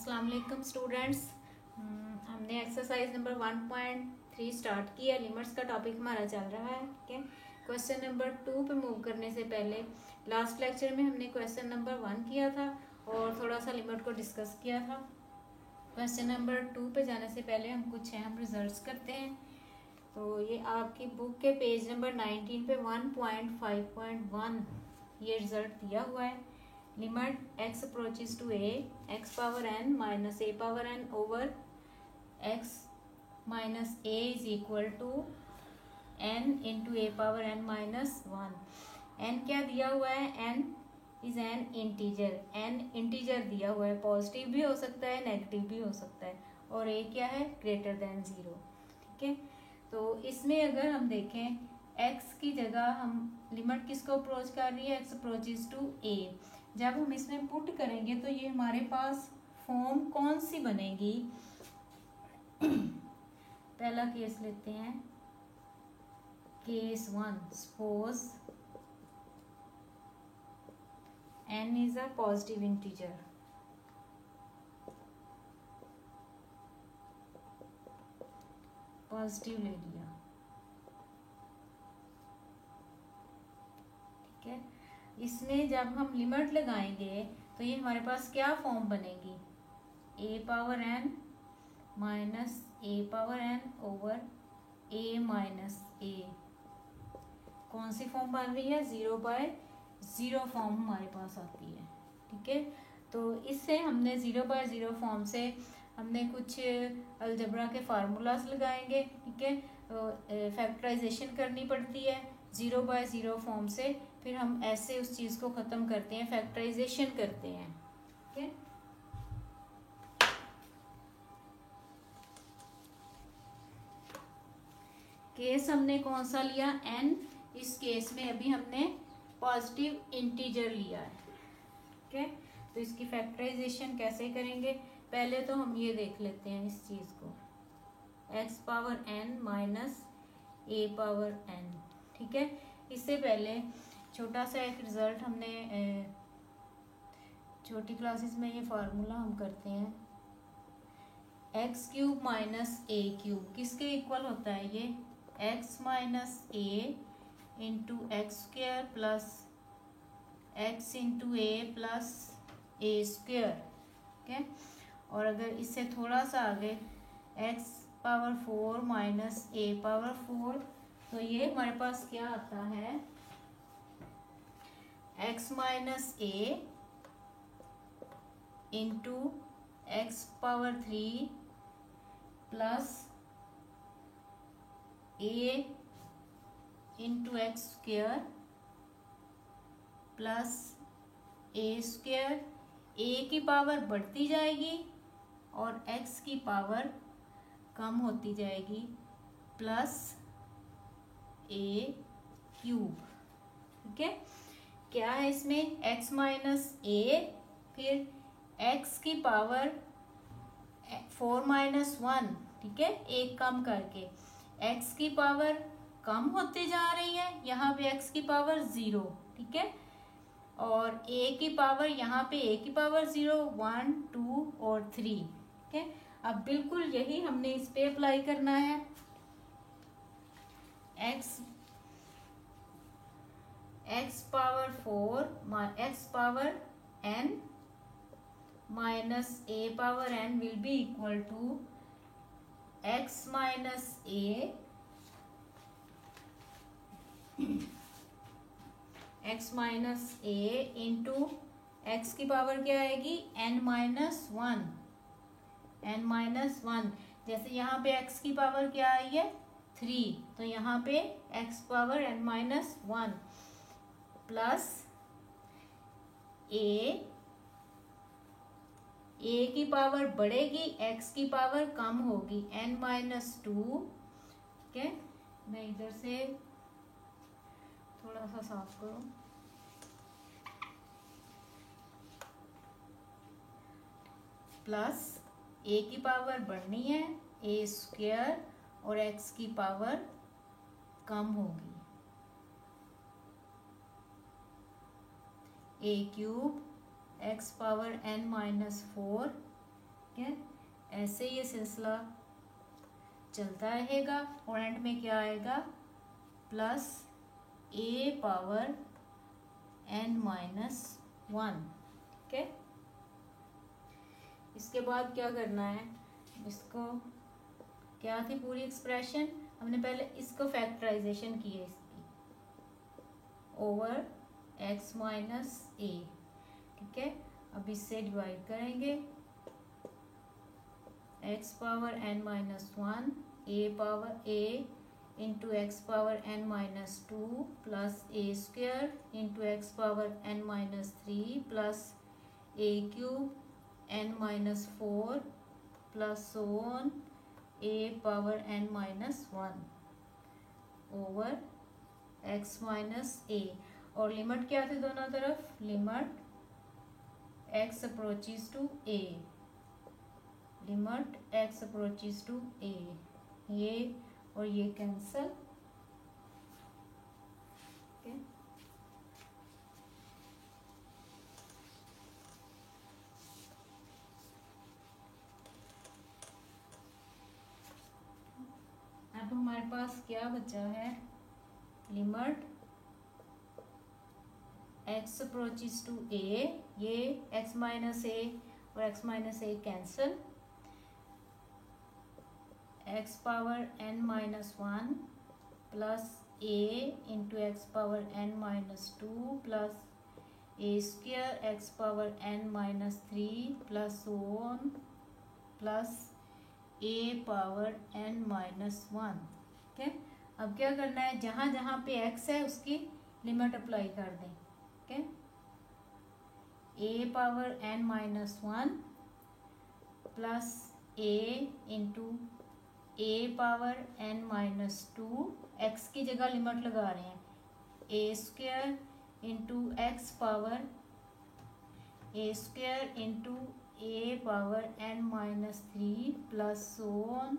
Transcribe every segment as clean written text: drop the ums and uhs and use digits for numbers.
अस्सलाम वालेकुम स्टूडेंट्स। हमने एक्सरसाइज नंबर 1.3 स्टार्ट किया। लिमिट्स का टॉपिक हमारा चल रहा है। ठीक है, क्वेश्चन नंबर 2 पे मूव करने से पहले लास्ट लेक्चर में हमने क्वेश्चन नंबर 1 किया था और थोड़ा सा लिमिट को डिस्कस किया था। क्वेश्चन नंबर 2 पे जाने से पहले हम कुछ अहम रिजल्ट्स करते हैं। तो ये आपकी बुक के पेज नंबर 19 पे 1.5.1 ये रिजल्ट दिया हुआ है। Limit x approaches to a x power n minus a power n over x minus a is equal to n into a power n minus 1। n क्या दिया हुआ है? n is an integer। n integer दिया हुआ है, positive भी हो सकता है नेगेटिव भी हो सकता है, और a क्या है? Greater than 0। ठीक है, तो इसमें अगर हम देखें x की जगह हम लिमिट किसको अप्रोच कर रही है? x approaches to a। जब हम इसमें पुट करेंगे तो ये हमारे पास फॉर्म कौन सी बनेगी? पहला केस लेते हैं, case 1। Suppose n is a positive integer. Positive ले लिया। ठीक है, इसमें जब हम लिमिट लगाएंगे तो ये हमारे पास क्या फॉर्म बनेगी? a power n minus a power n over a minus a। कौन सी फॉर्म बन रही है? 0/0 फॉर्म हमारे पास आती है। ठीक है, तो इससे हमने 0/0 फॉर्म से हमने कुछ अलजबरा के फार्मूलाज लगाएंगे। ठीक है, फैक्टराइजेशन करनी पड़ती है 0/0 फॉर्म से, फिर हम ऐसे उस चीज़ को ख़त्म करते हैं, फैक्टराइजेशन करते हैं। ठीक है, केस हमने कौन सा लिया? n। इस केस में अभी हमने पॉजिटिव इंटीजर लिया है। ठीक है, तो इसकी फैक्टराइजेशन कैसे करेंगे? पहले तो हम ये देख लेते हैं इस चीज़ को, x power n minus a power n। ठीक है, इससे पहले छोटा सा एक रिजल्ट हमने छोटी क्लासेस में ये फार्मूला हम करते हैं, x cube minus a cube किसके इक्वल होता है? ये x माइनस a into x square plus x into A plus a square. ठीक है, और अगर इससे थोड़ा सा आगे x power 4 minus a power 4, तो ये हमारे पास क्या आता है? x माइनस a into x power 3 plus a into x square plus a square. A की पावर बढ़ती जाएगी और एक्स की पावर कम होती जाएगी, प्लस ए क्यूब। ठीक है, क्या है इसमें? x माइनस ए, फिर x की पावर 4 माइनस 1। ठीक है, एक कम करके x की पावर कम होती जा रही है, यहाँ पे x की पावर 0। ठीक है, और a की पावर यहाँ पे a की पावर 0, 1, 2 और 3। ठीक है, अब बिल्कुल यही हमने इस पे अप्लाई करना है। x power 4 x power n minus a power n will be equal to x minus a x minus a into x की पावर क्या आएगी? n minus 1। n माइनस 1, जैसे यहाँ पे x की पावर क्या आई है? 3, तो यहाँ पे x power n minus 1 plus a की पावर बढ़ेगी, x की पावर कम होगी, n माइनस 2। ठीक है, मैं इधर से थोड़ा सा साफ करूं, प्लस a की पावर बढ़नी है, a स्क्वेयर, और x की पावर कम होगी, a cube, x power n minus 4 ऐसे ये सिलसिला चलता रहेगा और एंड में क्या आएगा, plus a power n minus 1। ठीक है, इसके बाद क्या करना है, इसको क्या थी पूरी एक्सप्रेशन, हमने पहले इसको फैक्टराइजेशन की है इसकी, ओवर x माइनस a। ठीक है, अब इससे डिवाइड करेंगे, x power n minus 1 a power a into x power n minus 2 plus a square into x power n minus 3 plus a cube n minus 4 plus so on a power n minus 1 over x minus a। और limit क्या थी दोनों तरफ, limit x approaches to a, limit x approaches to a, ये और ये cancel. okay? अब हमारे पास क्या बचा है, limit x approaches to a, ये x माइनस a और x minus a cancel, x power n minus 1 plus a into x power n minus 2 plus a square x power n minus 3 plus one plus a power n minus 1। ठीक है, अब क्या करना है, जहाँ जहाँ पे x है उसकी लिमिट अप्लाई कर दें। ठीक है, a power n minus 1 plus a into a power n minus 2, x की जगह लिमिट लगा रहे हैं, a square into x power a square into a power n minus 3 plus so on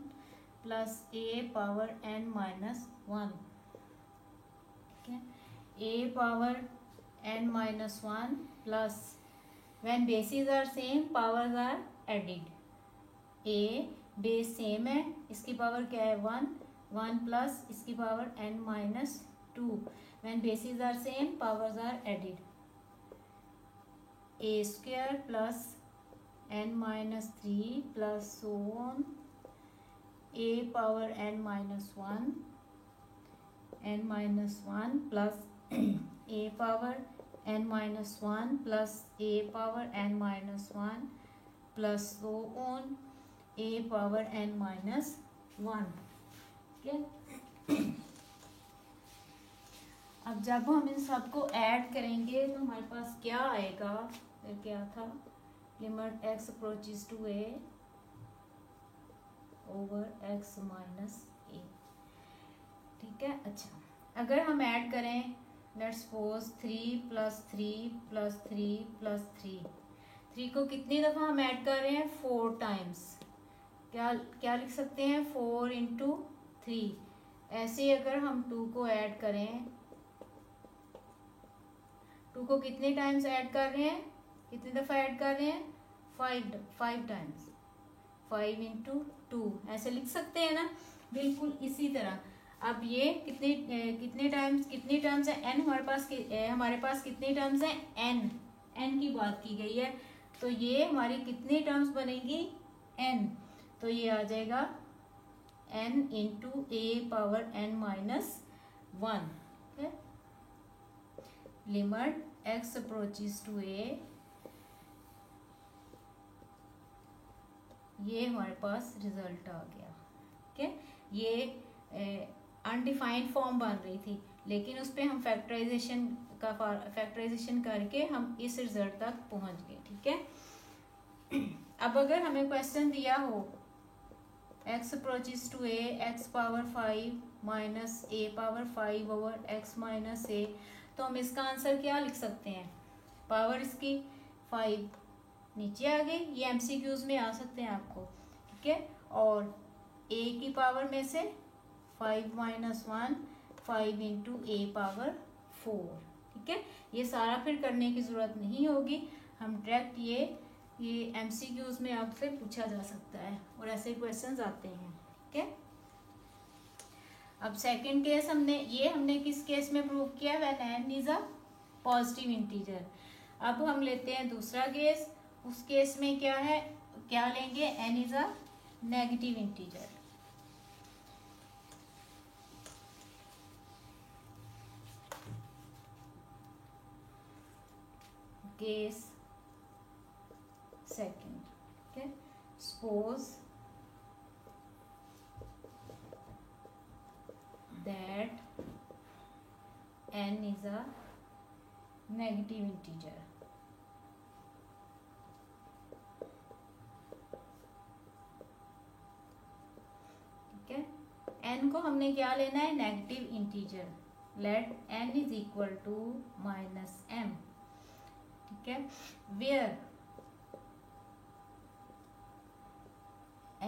plus a power n minus 1। ठीक है, a power n minus 1 plus when bases are same powers are added, a base same है, इसकी power क्या है 1, 1 plus इसकी power n minus 2, when bases are same powers are added, a square plus n minus 3 plus so on a power n minus 1 n minus 1 plus a power n minus 1 plus a power n minus 1 plus so on a power n minus 1। ठीक है, अब जब हम इन सबको add करेंगे तो हमारे पास क्या आएगा, फिर क्या था, limit x approaches to a over x minus a। ठीक है, अच्छा अगर हम ऐड करें, let's suppose 3 plus 3 plus 3 plus 3 को कितनी दफ़ा हम ऐड कर रहे हैं, 4 टाइम्स। क्या लिख सकते हैं, 4 इंटू 3। ऐसे अगर हम 2 को ऐड करें, 2 को कितने टाइम्स ऐड कर रहे हैं, कितनी दफ़ा ऐड कर रहे हैं, 5 टाइम्स, 5 इंटू 2 ऐसे लिख सकते हैं ना, बिल्कुल इसी तरह। अब ये कितने टर्म्स है, n हमारे पास कितने टर्म्स हैं, n की बात की गई है, तो ये हमारी कितनी टर्म्स बनेगी, n, तो ये आ जाएगा n into a power n minus 1। Limit x approaches to a, ये हमारे पास रिजल्ट आ गया। ठीक है, ये अनडिफाइंड फॉर्म बन रही थी, लेकिन उस पर हम फैक्टराइजेशन करके हम इस रिजल्ट तक पहुंच गए। ठीक है, अब अगर हमें क्वेश्चन दिया हो x approaches to a x power 5 minus a power 5 over x minus a, तो हम इसका आंसर क्या लिख सकते हैं, पावर इसकी 5 नीचे आ गई, ये MCQs में आ सकते हैं आपको। ठीक है, और a की पावर में से 5 माइनस 1 5 इंटू a पावर 4। ठीक है, ये सारा फिर करने की ज़रूरत नहीं होगी, हम डायरेक्ट ये ये एमसीक्यूज में आपसे पूछा जा सकता है और ऐसे क्वेश्चंस आते हैं। ठीक है, अब सेकंड केस हमने किस केस में प्रूव किया, when n is a positive integer. अब हम लेते हैं दूसरा केस, उस केस में क्या है, क्या लेंगे, n is a negative integer. Case second, ठीक है, suppose that n is a negative integer। ठीक है, n को हमने क्या लेना है, negative integer. Let n is equal to minus m। ठीक है, वेयर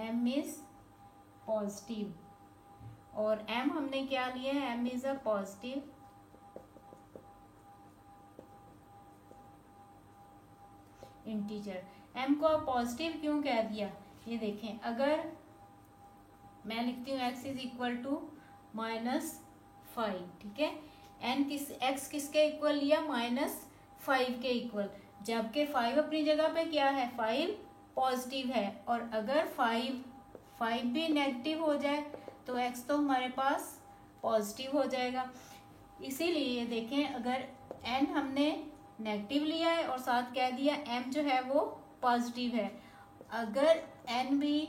m इज पॉजिटिव और m हमने क्या लिया है, m is a positive integer. m को आप पॉजिटिव क्यों कह दिया, ये देखें, अगर मैं लिखती हूँ x इज इक्वल टू -5, ठीक है, x किसके इक्वल लिया, -5 के इक्वल, जबकि 5 अपनी जगह पे क्या है, 5 पॉजिटिव है, और अगर 5 भी नेगेटिव हो जाए तो x तो हमारे पास पॉजिटिव हो जाएगा। इसीलिए देखें, अगर n हमने नेगेटिव लिया है और साथ कह दिया m जो है वो पॉजिटिव है, अगर n भी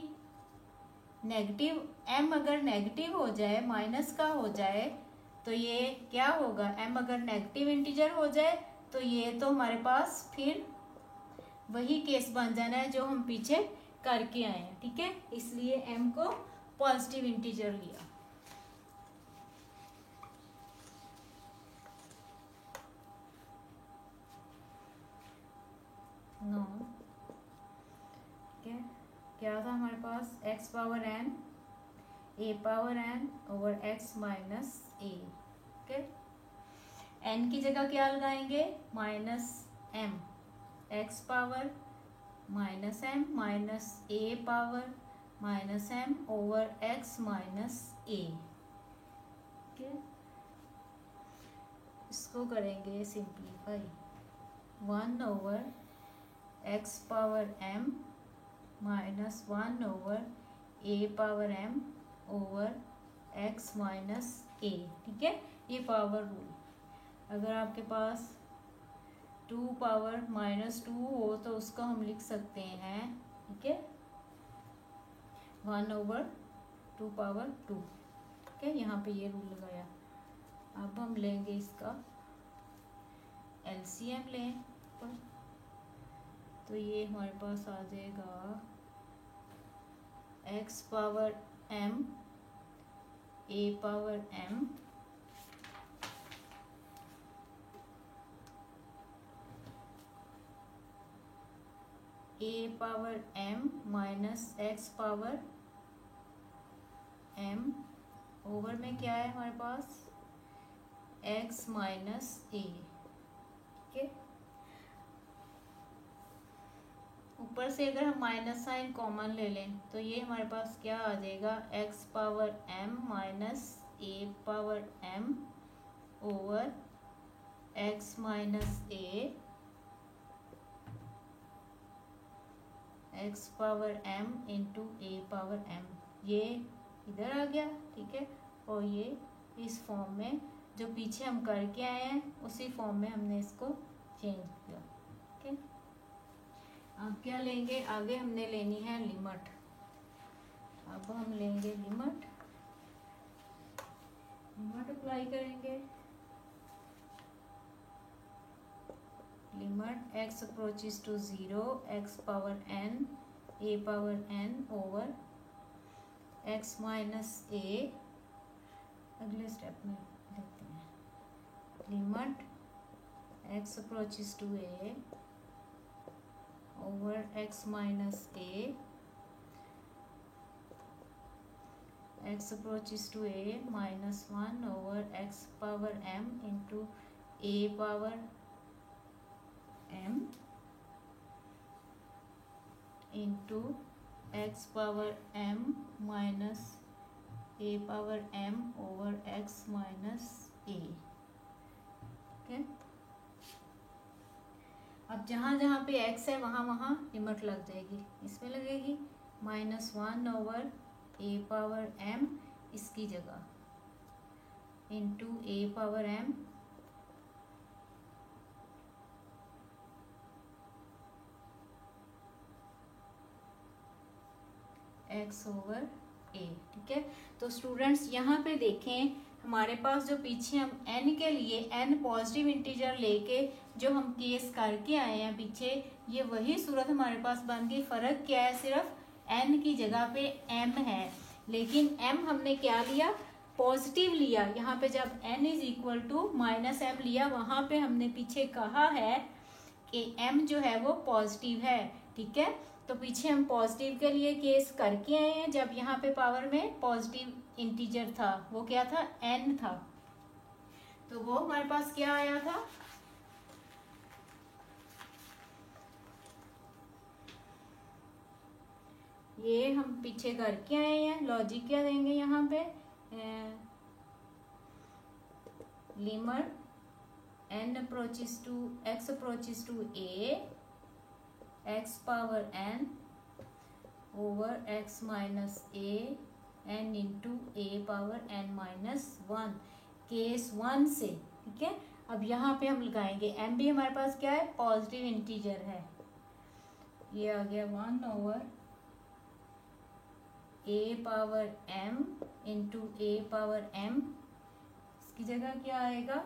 नेगेटिव, m अगर नेगेटिव हो जाए, माइनस का हो जाए, तो ये क्या होगा, m अगर नेगेटिव इंटीजर हो जाए तो ये तो हमारे पास फिर वही केस बन जाना है जो हम पीछे करके आए हैं। ठीक है, इसलिए m को पॉजिटिव इंटीजर लिया। नो, क्या था हमारे पास, x power n a power n over x minus a। Okay, n की जगह क्या लगाएंगे, -m, x power -m minus a power -m over x minus a। इसको करेंगे simplify, 1 over x power m minus 1 over a power m over x minus a। ठीक है, ये power rule, अगर आपके पास 2 पावर -2 हो तो उसको हम लिख सकते हैं, ठीक है, 1 ओवर 2 पावर 2। ठीक है, यहाँ पे ये रूल लगाया। अब हम लेंगे इसका एलसीएम लें पर, तो ये हमारे पास आ जाएगा x power m a power m a power m minus x power m over में क्या है हमारे पास, x माइनस a। ठीक है, ऊपर से अगर हम माइनस साइन कॉमन ले लें तो ये हमारे पास क्या आ जाएगा, x power m minus a power m over x minus a, x power m into a power m, ये इधर आ गया। ठीक है, और ये इस फॉर्म में जो पीछे हम करके आए हैं उसी फॉर्म में हमने इसको चेंज किया। ठीक है, अब क्या लेंगे, आगे हमने लेनी है लिमिट। अब हम लेंगे लिमिट अप्लाई करेंगे, limit x approaches to 0 x power n a power n over x minus a। अगले स्टेप में देखते हैं, limit x approaches to a over x minus a, x approaches to a minus 1 over x power m into a power m into x power m minus a power m over x minus a। ठीक है, अब जहाँ जहाँ पे x है वहाँ वहाँ limit लग जाएगी, इसमें लगेगी -1 ओवर a पावर m इसकी जगह into a power m x over a। ठीक है, तो स्टूडेंट्स यहाँ पे देखें हमारे पास जो पीछे हम n के लिए n पॉजिटिव इंटीजर लेके जो हम केस करके आए हैं पीछे, ये वही सूरत हमारे पास बन गई। फर्क क्या है, सिर्फ n की जगह पे m है, लेकिन m हमने क्या लिया, पॉजिटिव लिया। यहाँ पे जब n is equal to minus m लिया, वहां पे हमने पीछे कहा है कि m जो है वो पॉजिटिव है। ठीक है, तो पीछे हम पॉजिटिव के लिए केस करके आए हैं जब यहाँ पे पावर में पॉजिटिव इंटीजर था, वो क्या था, n था। तो वो हमारे पास क्या आया था, ये हम पीछे करके आए हैं। लॉजिक क्या देंगे यहाँ पे, limit n approaches to x approaches to a x power n over x minus a n into a power n minus 1 case 1 से। ठीक है, अब यहाँ पे हम लगाएंगे m भी हमारे पास क्या है, पॉजिटिव इंटीजर है। ये आ गया 1 over a power m into a power m, इसकी जगह क्या आएगा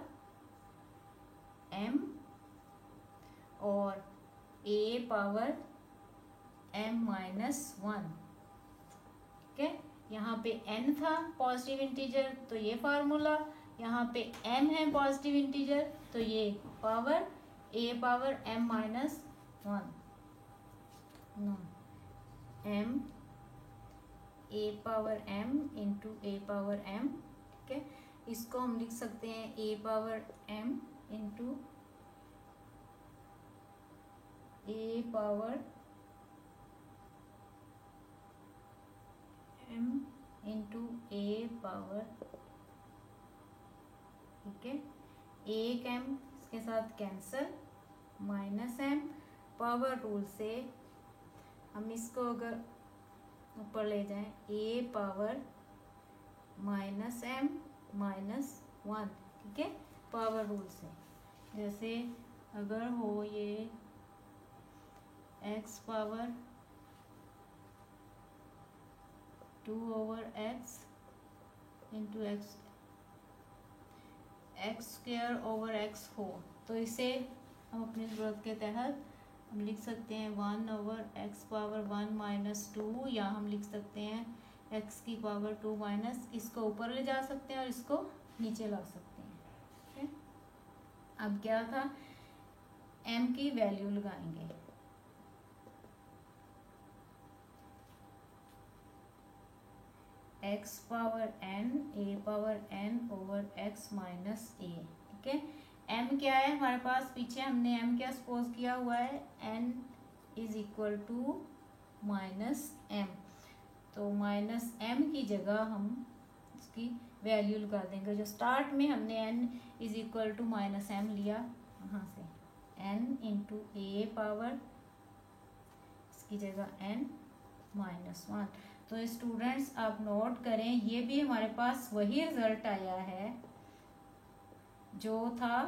m और a पावर m माइनस 1। ठीक है, यहाँ पे n था पॉजिटिव इंटीजर तो ये फार्मूला, यहाँ पे m है पॉजिटिव इंटीजर तो ये power a power m minus 1 m a power m into a power m। ठीक है, इसको हम लिख सकते हैं a power m into a power m into a power. ठीक है, एक m इसके साथ cancel, minus m power rule से हम इसको अगर ऊपर ले जाएं a power minus m minus 1। ठीक है, पावर रूल से, जैसे अगर हो ये x power 2 over x into x square over x हो, तो इसे हम अपनी ज़रूरत के तहत हम लिख सकते हैं 1 ओवर x पावर 1 माइनस 2, या हम लिख सकते हैं x की पावर 2 माइनस, इसको ऊपर ले जा सकते हैं और इसको नीचे ला सकते हैं। ठीक है, अब क्या था, m की वैल्यू लगाएंगे, x power n a power n over x minus a। ठीक है, m क्या है हमारे पास, पीछे हमने m क्या सपोज किया हुआ है, n is equal to minus m, तो माइनस m की जगह हम इसकी वैल्यू लगा देंगे। जो स्टार्ट में हमने n is equal to minus m लिया, वहाँ से n इंटू a पावर इसकी जगह n माइनस 1। तो स्टूडेंट्स आप नोट करें, ये भी हमारे पास वही रिजल्ट आया है जो था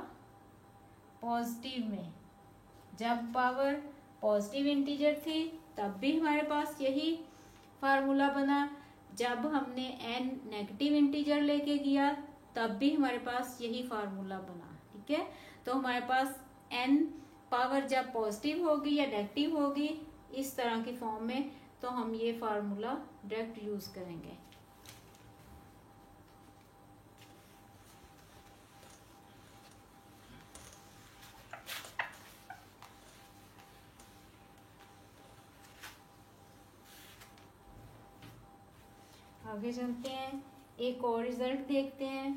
पॉजिटिव में। जब पावर पॉजिटिव इंटीजर थी तब भी हमारे पास यही फार्मूला बना, जब हमने n नेगेटिव इंटीजर लेके किया तब भी हमारे पास यही फार्मूला बना। ठीक है, तो हमारे पास n पावर जब पॉजिटिव होगी या नेगेटिव होगी इस तरह की फॉर्म में, तो हम ये फार्मूला डायरेक्ट यूज करेंगे। आगे चलते हैं, एक और रिजल्ट देखते हैं।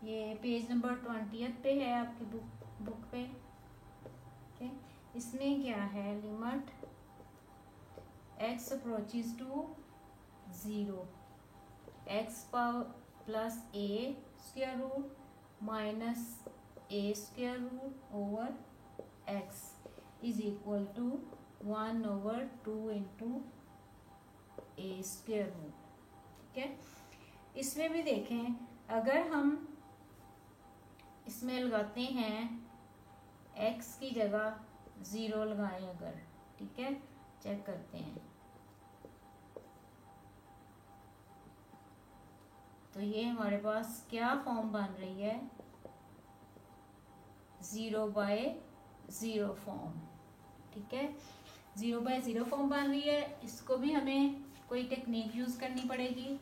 ये पेज नंबर 20 पे है आपकी बुक पे। ठीक है, इसमें क्या है, limit x approaches to 0, x power plus a square root minus a square root over x is equal to 1/2 into a square root. ठीक है, इसमें भी देखें, अगर हम इसमें लगाते हैं x की जगह 0 लगाएं अगर, ठीक है, चेक करते हैं तो ये हमारे पास क्या फॉर्म बन रही है, 0/0 फॉर्म। ठीक है, 0/0 फॉर्म बन रही है। इसको भी हमें कोई टेक्निक यूज करनी पड़ेगी।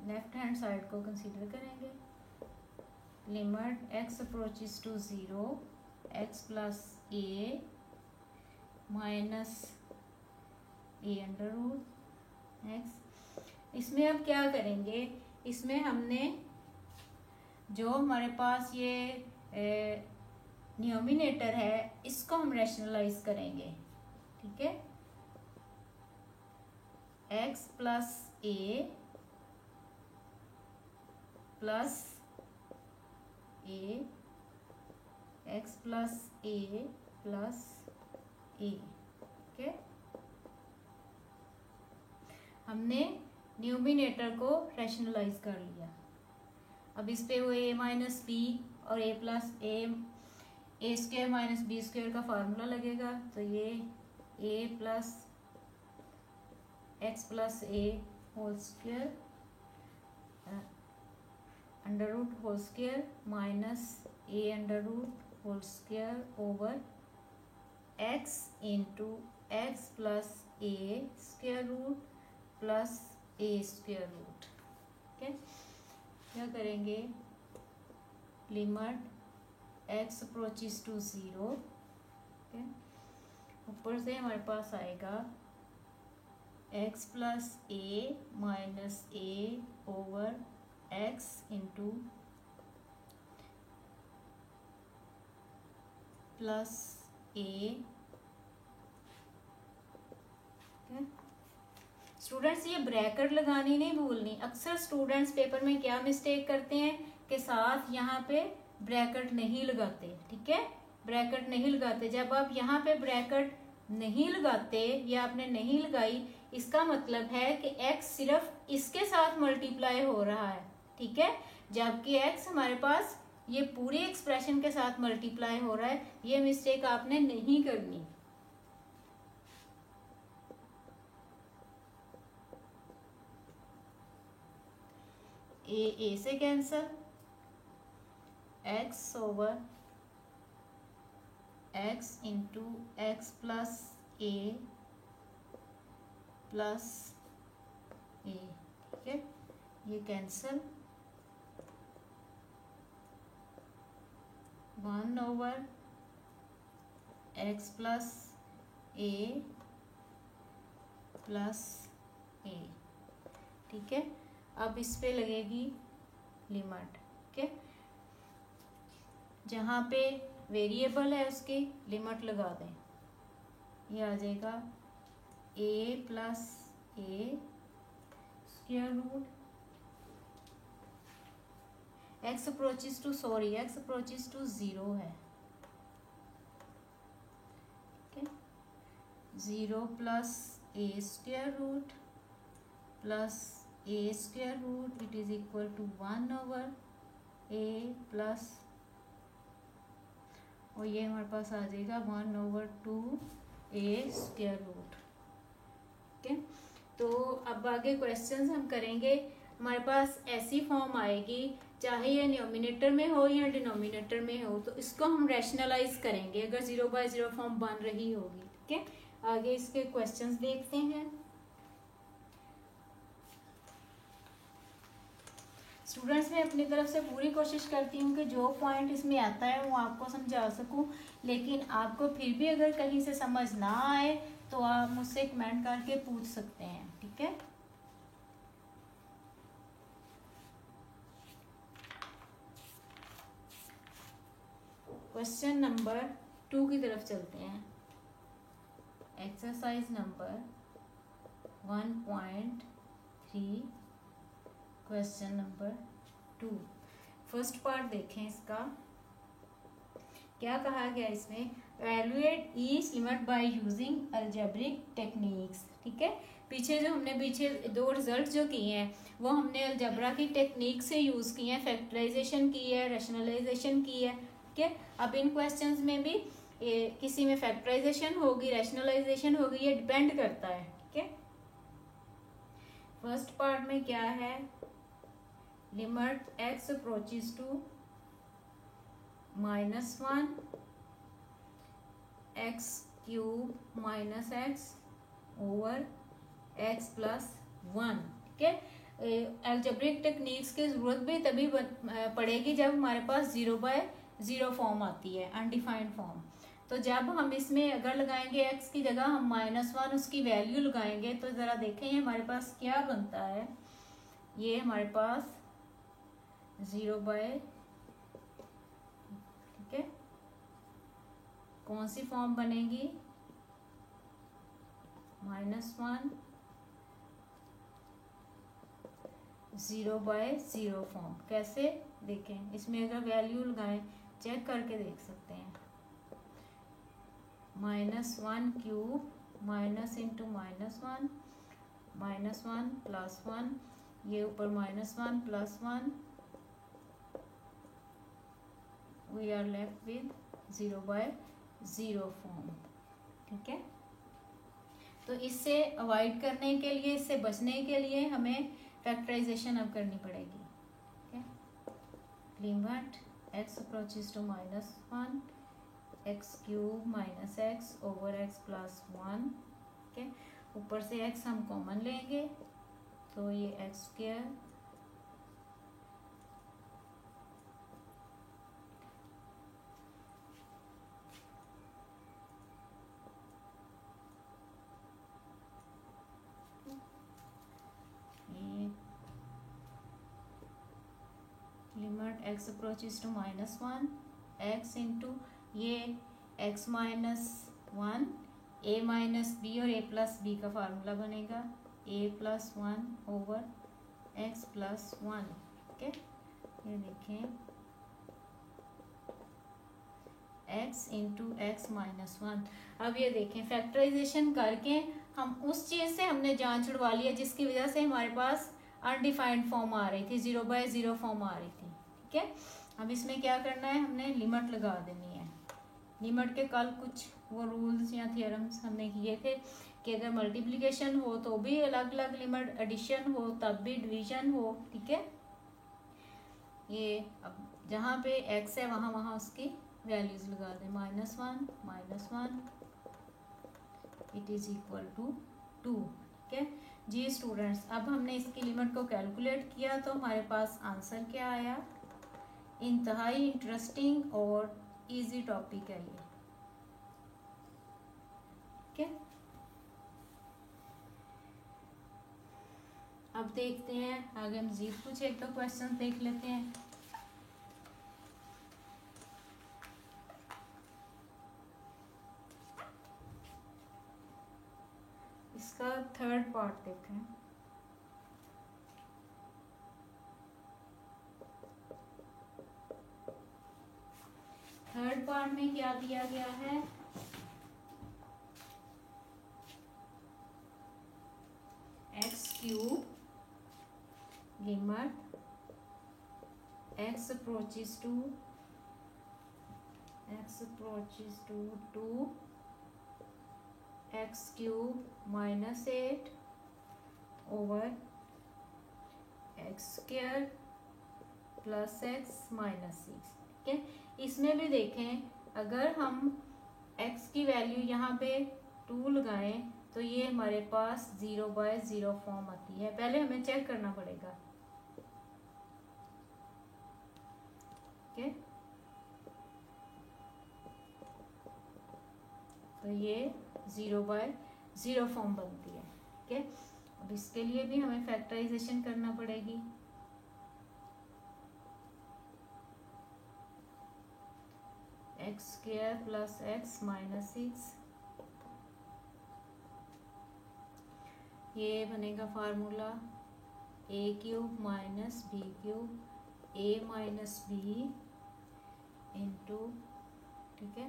लेफ्ट हैंड साइड को कंसीडर करेंगे। Limit x approaches to 0, x plus a minus a under root x। इसमें अब क्या करेंगे, इसमें हमने जो हमारे पास ये न्यूमिनेटर है इसको हम रैशनलाइज करेंगे। ठीक है, x plus a plus a, x plus a plus a। ठीक है, हमने न्यूमिनेटर को रैशनलाइज कर लिया। अब इस पे वो a माइनस बी और a plus a square minus B square का फार्मूला लगेगा, तो ये a plus x plus a whole square under root whole square minus a under root whole square over x into x plus a square root plus a square root. ठीक है, क्या करेंगे, limit x approaches to 0। ठीक है, ऊपर से हमारे पास आएगा एक्स प्लस ए माइनस ए ओवर एक्स इंटू प्लस ए। स्टूडेंट्स ये ब्रैकेट लगानी नहीं भूलनी। अक्सर स्टूडेंट्स पेपर में क्या मिस्टेक करते हैं कि साथ यहाँ पे ब्रैकेट नहीं लगाते। ठीक है, ब्रैकेट नहीं लगाते। जब आप यहाँ पे ब्रैकेट नहीं लगाते या आपने नहीं लगाई, इसका मतलब है कि x सिर्फ इसके साथ मल्टीप्लाई हो रहा है। ठीक है, जबकि x हमारे पास ये पूरी एक्सप्रेशन के साथ मल्टीप्लाई हो रहा है। ये मिस्टेक आपने नहीं करनी। ए से cancel, x over x into x plus a plus a. ठीक है, ये cancel, 1 over x plus a plus a. ठीक है, अब इस पे लगेगी लिमिट। ठीक है, जहाँ पे वेरिएबल है उसकी लिमिट लगा दें। ये आ जाएगा a plus a square root x approaches to 0 है। ठीक है, 0 plus a square root plus a square root it is equal to 1 over a plus, और ये हमारे पास आ जाएगा 1/2 ए स्क्वायर रूट। ठीक है, तो अब आगे क्वेश्चंस हम करेंगे। हमारे पास ऐसी फॉर्म आएगी, चाहे ये न्यूमिनेटर में हो या डिनोमिनेटर में हो, तो इसको हम रैशनलाइज करेंगे अगर 0/0 फॉर्म बन रही होगी। ठीक है, आगे इसके क्वेश्चंस देखते हैं। स्टूडेंट्स मैं अपनी तरफ से पूरी कोशिश करती हूँ कि जो पॉइंट इसमें आता है वो आपको समझा सकूँ, लेकिन आपको फिर भी अगर कहीं से समझ ना आए तो आप मुझसे कमेंट करके पूछ सकते हैं। ठीक है, क्वेश्चन नंबर 2 की तरफ चलते हैं। Exercise number 1.3 question number 2। First part देखें इसका क्या कहा गया इसमें, evaluate each limit by using algebraic techniques. ठीक है, पीछे दो रिजल्ट जो किए हैं वो हमने अलजेब्रा की टेक्निक से यूज किए हैं, फैक्टराइजेशन की है, रैशनलाइजेशन की है। ठीक है, अब इन क्वेश्चंस में भी किसी में फैक्टराइजेशन होगी, रैशनलाइजेशन होगी, ये डिपेंड करता है। ठीक है, फर्स्ट पार्ट में क्या है, limit x approaches to -1 x cube minus x over x plus 1। ठीक है, अलजेब्रिक टेक्निक्स की जरूरत भी तभी पड़ेगी जब हमारे पास 0/0 फॉर्म आती है, अनडिफाइंड फॉर्म। तो जब हम इसमें अगर लगाएंगे x की जगह हम -1 उसकी वैल्यू लगाएंगे तो ज़रा देखें ये हमारे पास क्या बनता है। ये हमारे पास 0/, ठीक है, कौन सी फॉर्म बनेगी, -1 0/0 फॉर्म। कैसे देखें, इसमें अगर वैल्यू लगाएं चेक करके देख सकते हैं। -1 क्यूब माइनस इंटू -1 -1 प्लस 1, ये ऊपर -1 plus 1, we are left with 0/0 form. ठीक है, तो इससे अवॉइड करने के लिए, इससे बचने के लिए हमें फैक्टराइजेशन अब करनी पड़ेगी। ठीक है, limit x approaches to -1 x cube minus x over x plus 1। ठीक है, ऊपर से x हम कॉमन लेंगे तो ये x square limit x approaches to -1 x into ये x minus 1 a minus B और a प्लस बी का फार्मूला बनेगा a plus 1 over x plus 1। ठीक है, ये देखें x इंटू एक्स माइनस 1। अब ये देखें फैक्टराइजेशन करके हम उस चीज़ से हमने जान छुड़वा लिया जिसकी वजह से हमारे पास अनडिफाइंड फॉर्म आ रही थी, 0/0 फॉर्म आ रही थी। ठीक है, अब इसमें क्या करना है, हमने लिमिट लगा देनी है। लिमिट के कल कुछ वो रूल्स या थियरम्स हमने किए थे कि अगर मल्टीप्लिकेशन हो तो भी अलग अलग लिमिट, एडिशन हो तब भी डिवीजन हो। ठीक है, ये अब जहाँ पे x है वहाँ वहाँ उसकी वैल्यूज लगा दें, -1 इट इज इक्वल टू 2। ठीक है जी स्टूडेंट्स, अब हमने इसकी लिमिट को कैलकुलेट किया तो हमारे पास आंसर क्या आया। इंतहाई इंटरेस्टिंग और इजी टॉपिक है ये। ठीक है, अब देखते हैं आगे, मजीद कुछ एक दो क्वेश्चन देख लेते हैं। इसका थर्ड पार्ट देखें। थर्ड पार्ट में क्या दिया गया है, x cube limit x approaches to 2 x cube minus 8 over x square plus x minus 6। ठीक है, इसमें भी देखें अगर हम x की वैल्यू यहाँ पे 2 लगाएं तो ये हमारे पास 0/0 फॉर्म आती है। पहले हमें चेक करना पड़ेगा। तो ये 0/0 फॉर्म बनती है। ठीक है, अब इसके लिए भी हमें फैक्टराइजेशन करना पड़ेगी। X square plus x minus 6, ये बनेगा formula a cube minus b cube a minus B into, ठीक है,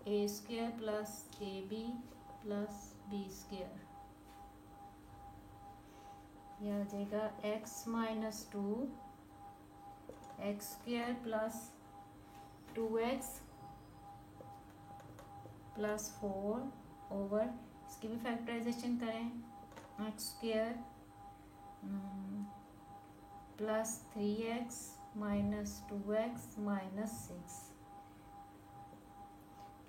a square plus a b plus b square, यह आ जाएगा x minus 2 x square plus 2x plus 4 over, इसकी भी factorization करें, x square plus 3x minus 2x minus 6,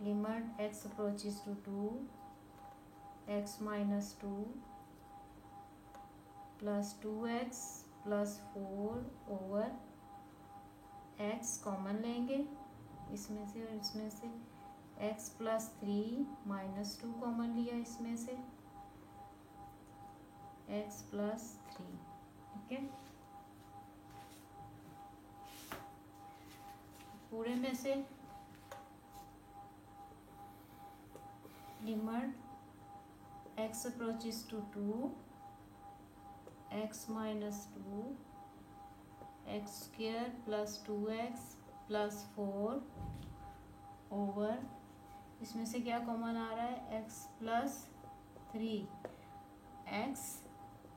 limit x approaches to 2 x minus 2 plus 2x plus 4 over x common लेंगे इसमें से और इसमें से, x प्लस 3 माइनस 2 कॉमन लिया इसमें से, x प्लस 3, ठीक है, पूरे में से limit x approaches to 2 x minus 2 x square plus 2x plus 4 over, इसमें से क्या कॉमन आ रहा है, x प्लस 3 x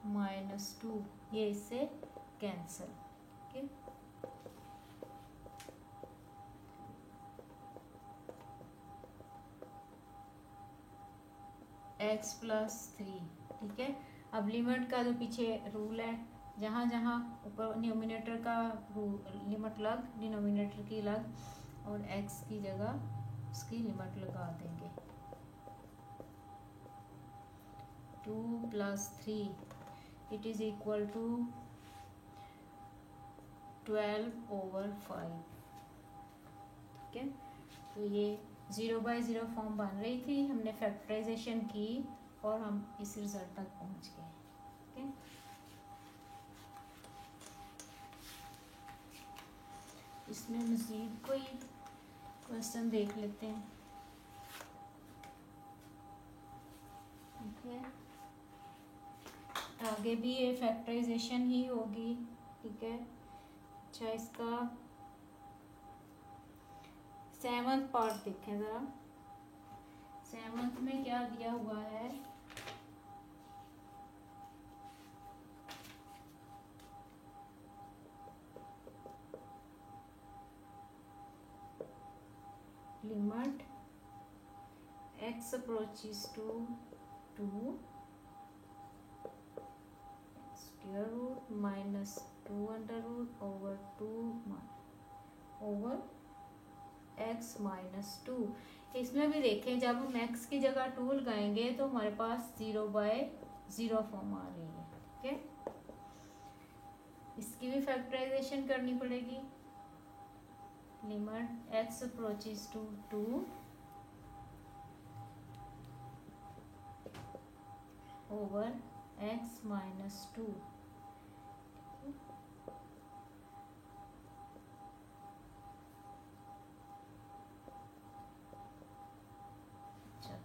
माइनस 2, ये इससे कैंसल, ठीक है, x प्लस 3, ठीक है। अब लिमिट का जो पीछे रूल है, जहाँ जहाँ ऊपर न्यूमिनेटर का लिमिट लग, डिनोमिनेटर की लग, और x की जगह उसकी लिमिट लगा देंगे, 2 plus 3 it is equal to 12 over 5, ठीक है। तो ये 0/0 फॉर्म बन रही थी, हमने फैक्टराइजेशन की और हम इस रिजल्ट तक पहुँच गए, ठीक है। इसमें मज़ीद कोई क्वेश्चन देख लेते हैं, ठीक है, आगे भी ये फैक्टराइजेशन ही होगी, ठीक है। अच्छा, इसका 7th पार्ट देखें ज़रा, 7th में क्या दिया हुआ है, limit x approaches to 2 square root minus 2 under root over 2 over x minus 2, इसमें भी देखें जब हम x की जगह 2 लगाएंगे तो हमारे पास 0/0 फॉर्म आ रही है, ठीक है। इसकी भी फैक्टराइजेशन करनी पड़ेगी, limit x approaches to 2 over x minus 2, अच्छा,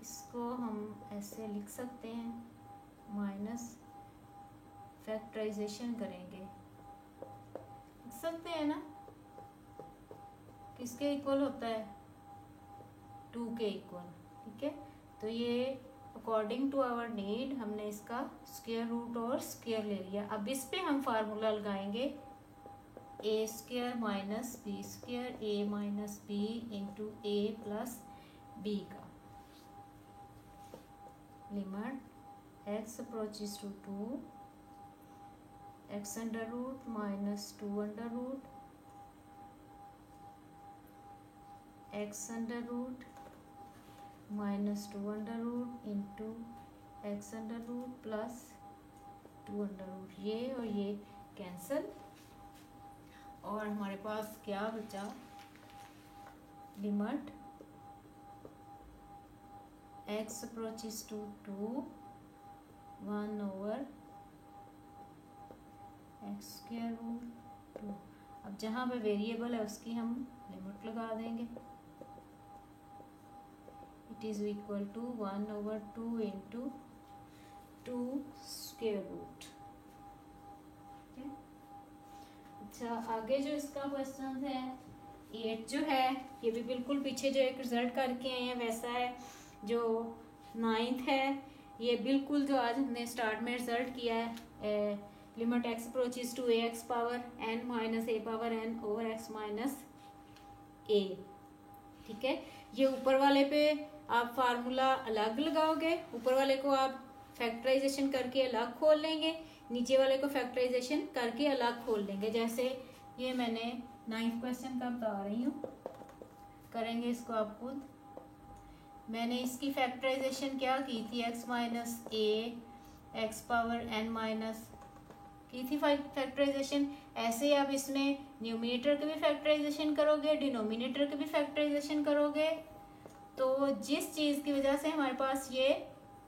इसको हम ऐसे लिख सकते हैं, माइनस फैक्टराइजेशन करेंगे, लिख सकते हैं ना, किसके इक्वल होता है, 2 के इक्वल, ठीक है। तो ये अकॉर्डिंग टू आवर नीड हमने इसका स्क्वायर रूट और स्क्वायर ले लिया। अब इस पे हम फार्मूला लगाएंगे A square minus B square A minus B into A plus B का, limit x approaches to 2 x under root minus 2 under root x under root minus 2 under root into x under root plus 2 under root, ये और ये cancel, और हमारे पास क्या बचा, limit x approaches to 2 1 over x square root 2। अब जहाँ पे वेरिएबल है उसकी हम लिमिट लगा देंगे। It is equal to 1/2 into 2 square root. अच्छा, आगे जो इसका क्वेश्चन है 8 जो है ये भी बिल्कुल पीछे जो एक रिजल्ट करके आए हैं वैसा है। जो 9th है ये बिल्कुल जो आज हमने स्टार्ट में रिजल्ट किया है, limit x approaches to ax power n minus a power n over x minus a। ठीक है, ये ऊपर वाले पे आप फार्मूला अलग लगाओगे, ऊपर वाले को आप फैक्टराइजेशन करके अलग खोल लेंगे, नीचे वाले को फैक्टराइजेशन करके अलग खोल लेंगे। जैसे ये मैंने 9th क्वेश्चन का बता रही हूँ, करेंगे इसको आप खुद। मैंने इसकी फैक्टराइजेशन क्या की थी, x minus a x power n minus की थी फैक्टराइजेशन। ऐसे आप इसमें न्यूमिनेटर के भी फैक्टराइजेशन करोगे, डिनोमिनेटर के भी फैक्टराइजेशन करोगे, तो जिस चीज़ की वजह से हमारे पास ये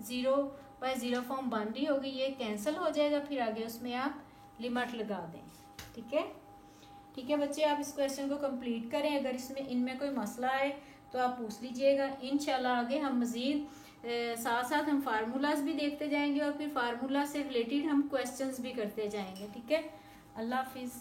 0/0 फॉर्म बन रही होगी ये कैंसिल हो जाएगा, फिर आगे उसमें आप लिमिट लगा दें। ठीक है, ठीक है बच्चे, आप इस क्वेश्चन को कंप्लीट करें। अगर इसमें इनमें कोई मसला है तो आप पूछ लीजिएगा। इंशाल्लाह आगे हम मज़ीद साथ साथ हम फार्मूलाज भी देखते जाएंगे और फिर फार्मूला से रिलेटेड हम क्वेश्चंस भी करते जाएंगे। ठीक है, अल्लाह हाफिज़।